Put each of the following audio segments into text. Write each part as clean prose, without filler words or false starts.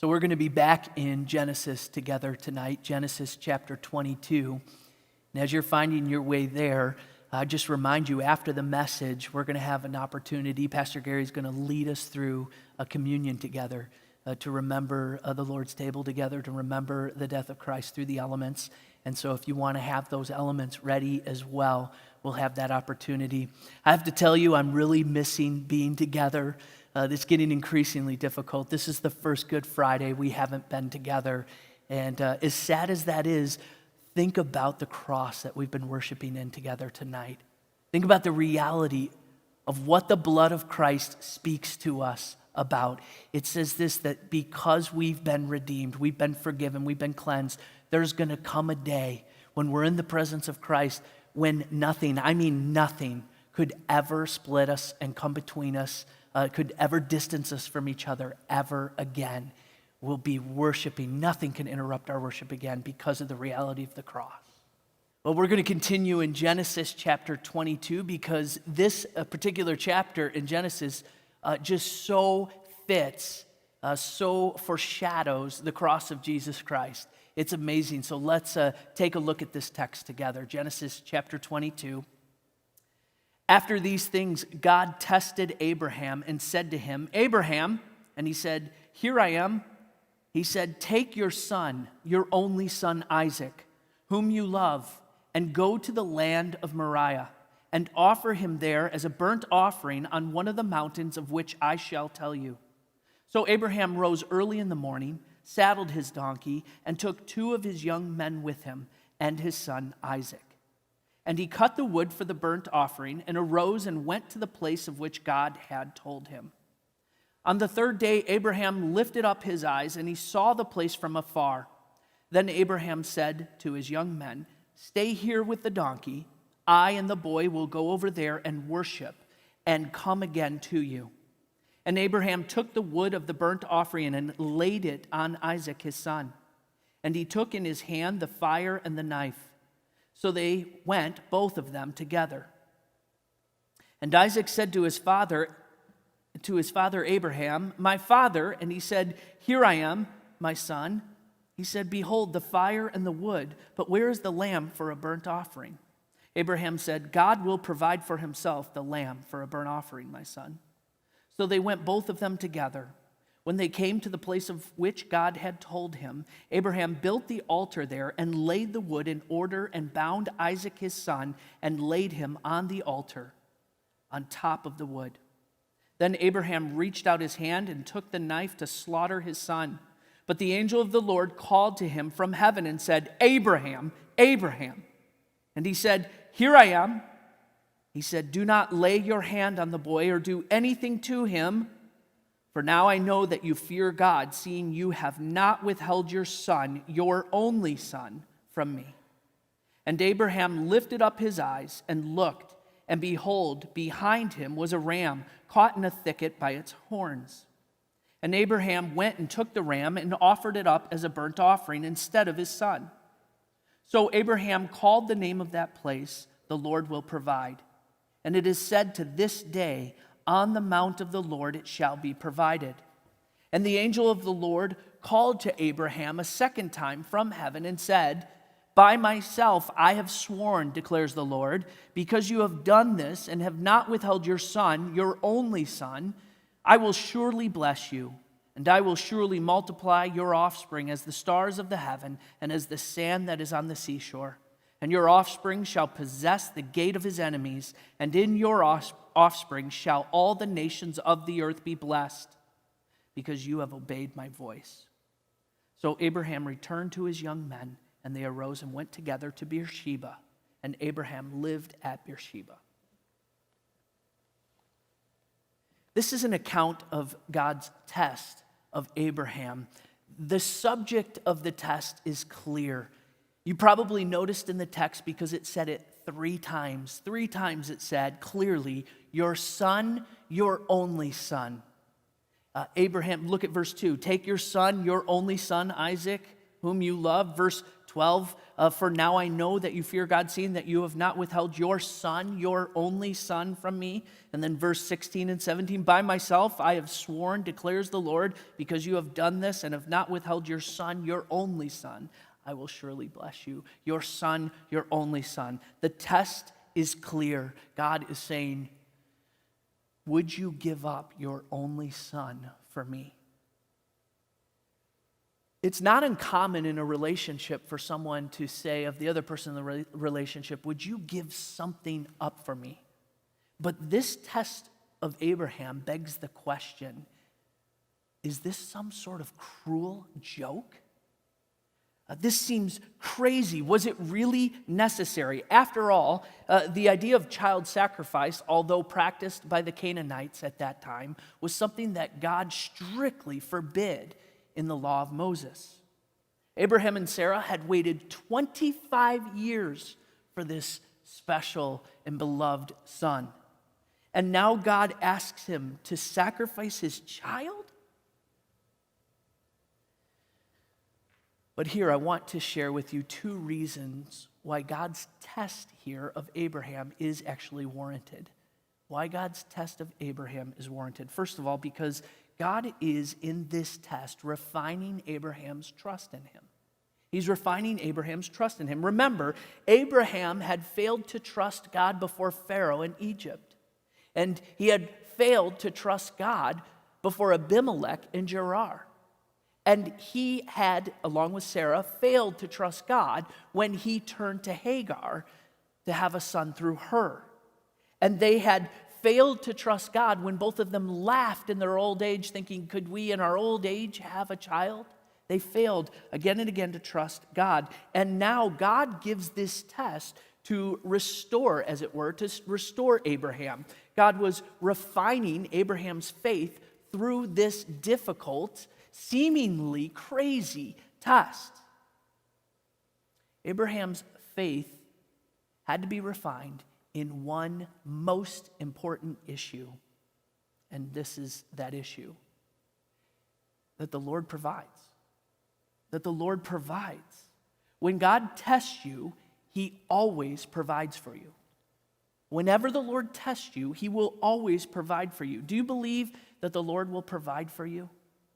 So we're going to be back in Genesis together tonight, Genesis chapter 22. And as you're finding your way there, I just remind you, after the message, we're going to have an opportunity. Pastor Gary's going to lead us through a communion together to remember the Lord's table together, to remember the death of Christ through the elements. And so if you want to have those elements ready as well, we'll have that opportunity. I have to tell you, I'm really missing being together. It's getting increasingly difficult. This is the first Good Friday we haven't been together. And as sad as that is, think about the cross that we've been worshiping in together tonight. Think about the reality of what the blood of Christ speaks to us about. It says this, that because we've been redeemed, we've been forgiven, we've been cleansed, there's going to come a day when we're in the presence of Christ when nothing, I mean nothing, could ever split us and come between us, could ever distance us from each other ever again. We'll be worshiping. Nothing can interrupt our worship again because of the reality of the cross. Well, we're going to continue in Genesis chapter 22 because this particular chapter in Genesis just so fits, so foreshadows the cross of Jesus Christ. It's amazing. So let's take a look at this text together. Genesis chapter 22. After these things, God tested Abraham and said to him, Abraham, and he said, here I am. He said, take your son, your only son Isaac, whom you love, and go to the land of Moriah, and offer him there as a burnt offering on one of the mountains of which I shall tell you. So Abraham rose early in the morning, saddled his donkey, and took 2 of his young men with him, and his son Isaac. And he cut the wood for the burnt offering, and arose and went to the place of which God had told him. On the 3rd day, Abraham lifted up his eyes, and he saw the place from afar. Then Abraham said to his young men, stay here with the donkey. I and the boy will go over there and worship, and come again to you. And Abraham took the wood of the burnt offering and laid it on Isaac his son. And he took in his hand the fire and the knife. So they went, both of them, together. And Isaac said to his father Abraham, my father, and he said, here I am, my son. He said, behold, the fire and the wood, but where is the lamb for a burnt offering? Abraham said, God will provide for himself the lamb for a burnt offering, my son. So they went, both of them, together. When they came to the place of which God had told him, Abraham built the altar there and laid the wood in order and bound Isaac his son and laid him on the altar on top of the wood. Then Abraham reached out his hand and took the knife to slaughter his son. But the angel of the Lord called to him from heaven and said, Abraham, Abraham. And he said, here I am. He said, do not lay your hand on the boy or do anything to him. For now I know that you fear God, seeing you have not withheld your son, your only son, from me. And Abraham lifted up his eyes and looked, and behold, behind him was a ram caught in a thicket by its horns. And Abraham went and took the ram and offered it up as a burnt offering instead of his son. So Abraham called the name of that place, the Lord will provide. And it is said to this day, on the mount of the Lord it shall be provided. And the angel of the Lord called to Abraham a second time from heaven and said, by myself I have sworn, declares the Lord, because you have done this and have not withheld your son, your only son, I will surely bless you, and I will surely multiply your offspring as the stars of the heaven and as the sand that is on the seashore. And your offspring shall possess the gate of his enemies, and in your offspring shall all the nations of the earth be blessed, because you have obeyed my voice. So Abraham returned to his young men, and they arose and went together to Beersheba, and Abraham lived at Beersheba. This is an account of God's test of Abraham. The subject of the test is clear. You probably noticed in the text because it said it 3 times. 3 times it said clearly, your son, your only son. Abraham, look at verse 2. Take your son, your only son, Isaac, whom you love. Verse 12, for now I know that you fear God, seeing that you have not withheld your son, your only son, from me. And then verse 16 and 17, by myself I have sworn, declares the Lord, because you have done this and have not withheld your son, your only son, I will surely bless you. Your son, your only son. The test is clear. God is saying, would you give up your only son for me? It's not uncommon in a relationship for someone to say of the other person in the relationship, would you give something up for me? But this test of Abraham begs the question, is this some sort of cruel joke? This seems crazy. Was it really necessary? After all, the idea of child sacrifice, although practiced by the Canaanites at that time, was something that God strictly forbid in the law of Moses. Abraham and Sarah had waited 25 years for this special and beloved son. And now God asks him to sacrifice his child? But here I want to share with you two reasons why God's test here of Abraham is actually warranted. Why God's test of Abraham is warranted. First of all, because God is in this test refining Abraham's trust in him. He's refining Abraham's trust in him. Remember, Abraham had failed to trust God before Pharaoh in Egypt. And he had failed to trust God before Abimelech in Gerar. And he had, along with Sarah, failed to trust God when he turned to Hagar to have a son through her. And they had failed to trust God when both of them laughed in their old age, thinking, could we in our old age have a child? They failed again and again to trust God. And now God gives this test to restore, as it were, to restore Abraham. God was refining Abraham's faith through this difficult, seemingly crazy test. Abraham's faith had to be refined in one most important issue, and this is that issue, that the Lord provides. That the Lord provides. When God tests you, He always provides for you. Whenever the Lord tests you, He will always provide for you. Do you believe that the Lord will provide for you?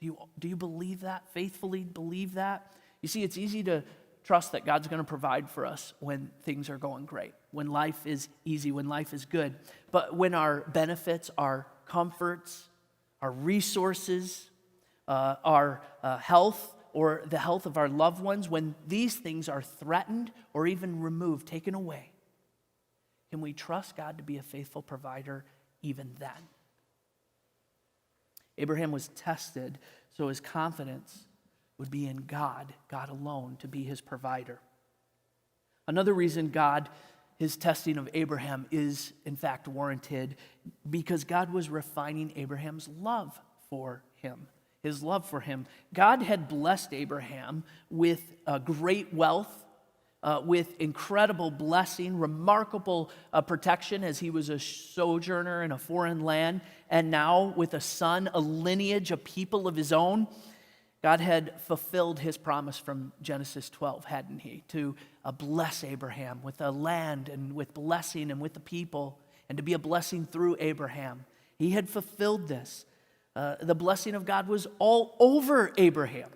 Do you believe that? Faithfully believe that? You see, it's easy to trust that God's going to provide for us when things are going great, when life is easy, when life is good. But when our benefits, our comforts, our resources, our health, or the health of our loved ones, when these things are threatened or even removed, taken away, can we trust God to be a faithful provider even then? Abraham was tested so his confidence would be in God, God alone, to be his provider. Another reason his testing of Abraham is in fact warranted, because God was refining Abraham's love for him, his love for him. God had blessed Abraham with great wealth, with incredible blessing, remarkable protection as he was a sojourner in a foreign land, and now with a son, a lineage, a people of his own. God had fulfilled his promise from Genesis 12, hadn't he? To bless Abraham with a land and with blessing and with the people, and to be a blessing through Abraham. He had fulfilled this. The blessing of God was all over Abraham.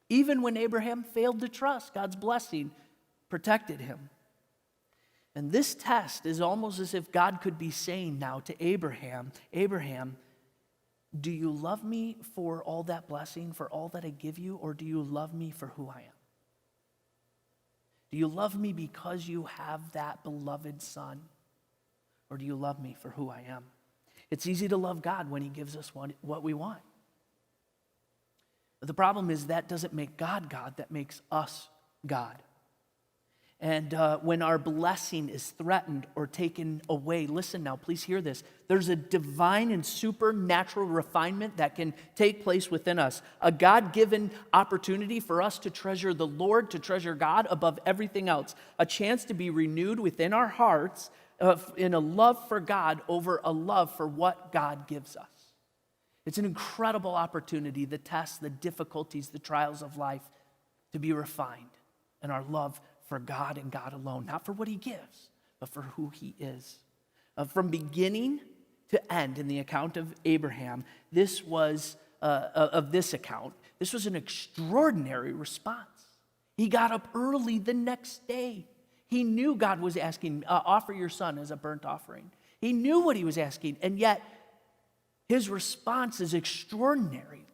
Even when Abraham failed to trust, God's blessing protected him. And this test is almost as if God could be saying now to Abraham, Abraham, do you love me for all that blessing, for all that I give you, or do you love me for who I am? Do you love me because you have that beloved son, or do you love me for who I am? It's easy to love God when He gives us what we want. But the problem is that doesn't make God God, that makes us God. And when our blessing is threatened or taken away, listen now, please hear this. There's a divine and supernatural refinement that can take place within us. A God-given opportunity for us to treasure the Lord, to treasure God above everything else. A chance to be renewed within our hearts in a love for God over a love for what God gives us. It's an incredible opportunity, the tests, the difficulties, the trials of life, to be refined. and our love for God and God alone, not for what he gives, but for who he is. From beginning to end in the account of Abraham, this was an extraordinary response. He got up early the next day. He knew God was asking, offer your son as a burnt offering. He knew what he was asking, and yet his response is extraordinary.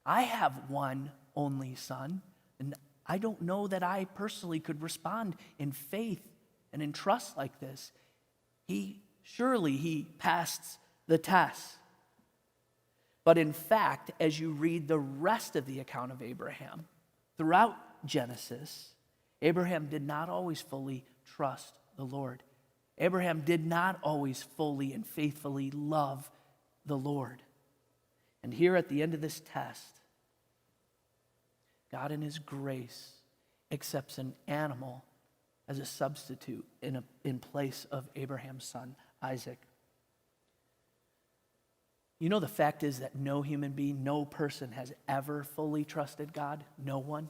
I have one only son, and I don't know that I personally could respond in faith and in trust like this. He passed the test. But in fact, as you read the rest of the account of Abraham, throughout Genesis, Abraham did not always fully trust the Lord. Abraham did not always fully and faithfully love the Lord. And here at the end of this test, God in his grace accepts an animal as a substitute in place of Abraham's son, Isaac. You know, the fact is that no human being, no person has ever fully trusted God. No one.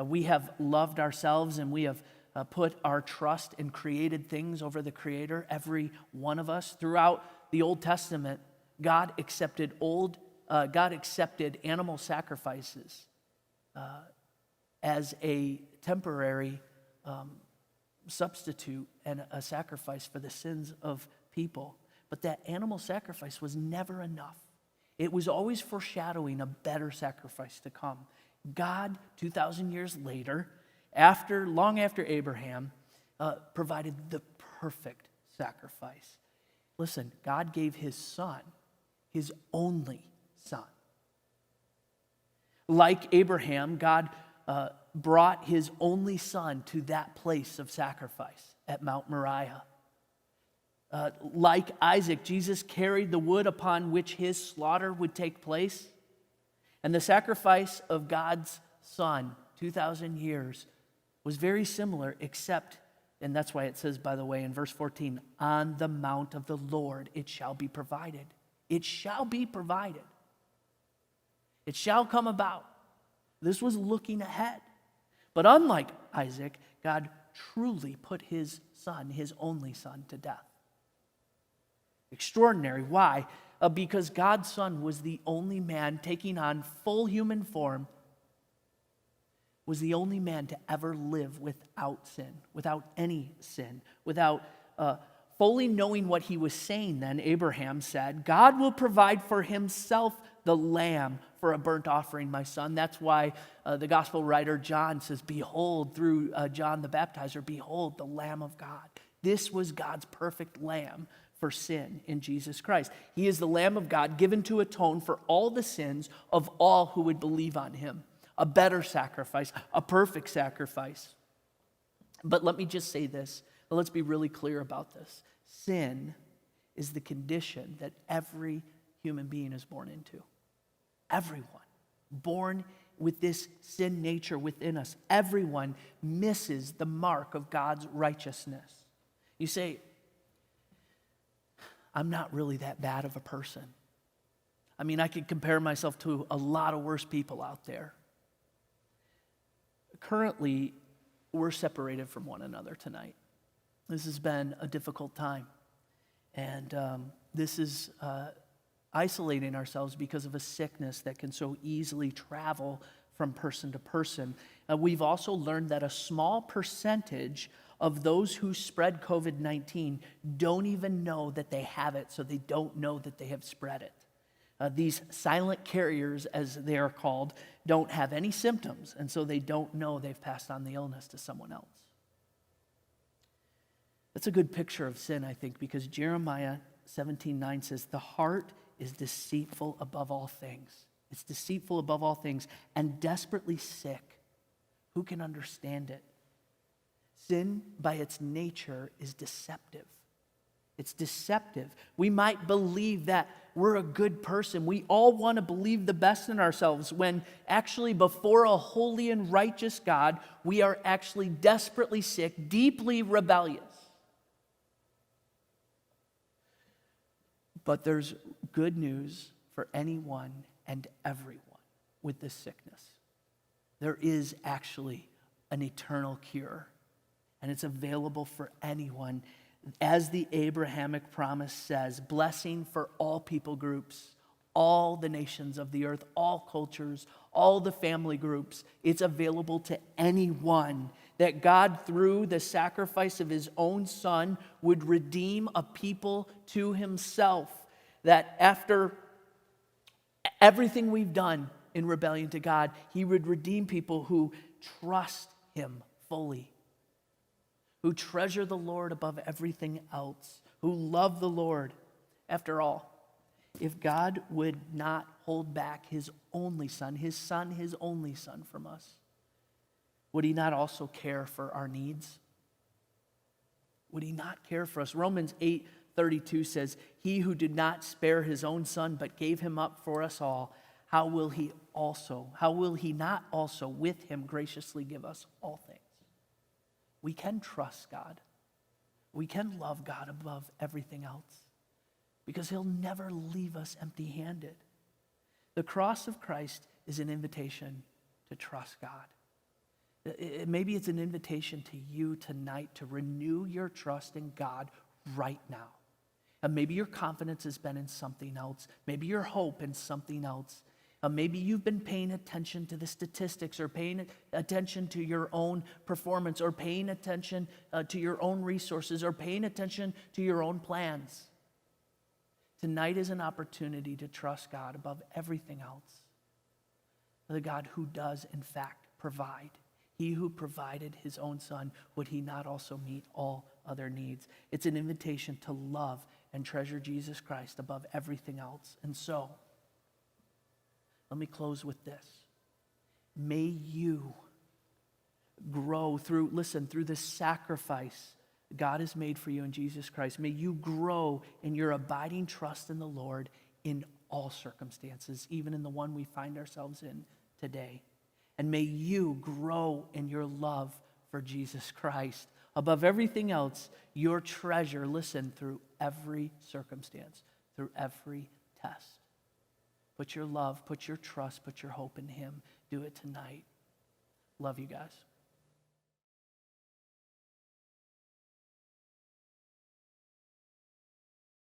We have loved ourselves and we have put our trust in created things over the Creator. Every one of us. Throughout the Old Testament, God accepted animal sacrifices as a temporary substitute and a sacrifice for the sins of people. But that animal sacrifice was never enough. It was always foreshadowing a better sacrifice to come. God, 2,000 years later, long after Abraham, provided the perfect sacrifice. Listen, God gave his son, his only son. Like Abraham, God brought his only son to that place of sacrifice at Mount Moriah. Like Isaac, Jesus carried the wood upon which his slaughter would take place. And the sacrifice of God's Son, 2,000 years, was very similar, except, and that's why it says, by the way, in verse 14, on the mount of the Lord it shall be provided. It shall be provided. It shall come about. This was looking ahead. But unlike Isaac, God truly put his son, his only son, to death. Extraordinary. Why? Because God's Son was the only man taking on full human form, was the only man to ever live without sin, without any sin, without fully knowing what he was saying. Then Abraham said, God will provide for himself the lamb for a burnt offering, my son. That's why the gospel writer John says, behold, through John the Baptizer, behold the Lamb of God. This was God's perfect lamb for sin in Jesus Christ. He is the Lamb of God given to atone for all the sins of all who would believe on him. A better sacrifice, a perfect sacrifice. But let me just say this. Let's be really clear about this. Sin is the condition that every human being is born into. Everyone. Born with this sin nature within us. Everyone misses the mark of God's righteousness. You say, I'm not really that bad of a person. I mean, I could compare myself to a lot of worse people out there. Currently, we're separated from one another tonight. This has been a difficult time. And this is isolating ourselves because of a sickness that can so easily travel from person to person. We've also learned that a small percentage of those who spread COVID-19 don't even know that they have it, so they don't know that they have spread it. These silent carriers, as they are called, don't have any symptoms, and so they don't know they've passed on the illness to someone else. That's a good picture of sin, I think, because Jeremiah 17:9 says, the heart is deceitful above all things. It's deceitful above all things and desperately sick. Who can understand it? Sin, by its nature, is deceptive. It's deceptive. We might believe that we're a good person. We all want to believe the best in ourselves when actually before a holy and righteous God, we are actually desperately sick, deeply rebellious. But there's good news for anyone and everyone with this sickness. There is actually an eternal cure. And it's available for anyone. As the Abrahamic promise says, blessing for all people groups, all the nations of the earth, all cultures, all the family groups. It's available to anyone. That God, through the sacrifice of his own Son, would redeem a people to himself. That after everything we've done in rebellion to God, he would redeem people who trust him fully, who treasure the Lord above everything else, who love the Lord. After all, if God would not hold back his only Son, his only Son from us, would he not also care for our needs? Would he not care for us? Romans 8:32 says, he who did not spare his own Son, but gave him up for us all, how will he not also with him graciously give us all things? We can trust God. We can love God above everything else because he'll never leave us empty-handed. The cross of Christ is an invitation to trust God. Maybe it's an invitation to you tonight to renew your trust in God right now. And maybe your confidence has been in something else. Maybe your hope in something else. Maybe you've been paying attention to the statistics or paying attention to your own performance or paying attention to your own resources or paying attention to your own plans. Tonight is an opportunity to trust God above everything else. The God who does, in fact, provide. He who provided his own Son, would he not also meet all other needs? It's an invitation to love and treasure Jesus Christ above everything else. And so, let me close with this. May you grow through the sacrifice God has made for you in Jesus Christ. May you grow in your abiding trust in the Lord in all circumstances, even in the one we find ourselves in today. And may you grow in your love for Jesus Christ. Above everything else, your treasure, through every circumstance, through every test. Put your love, put your trust, put your hope in him. Do it tonight. Love you guys.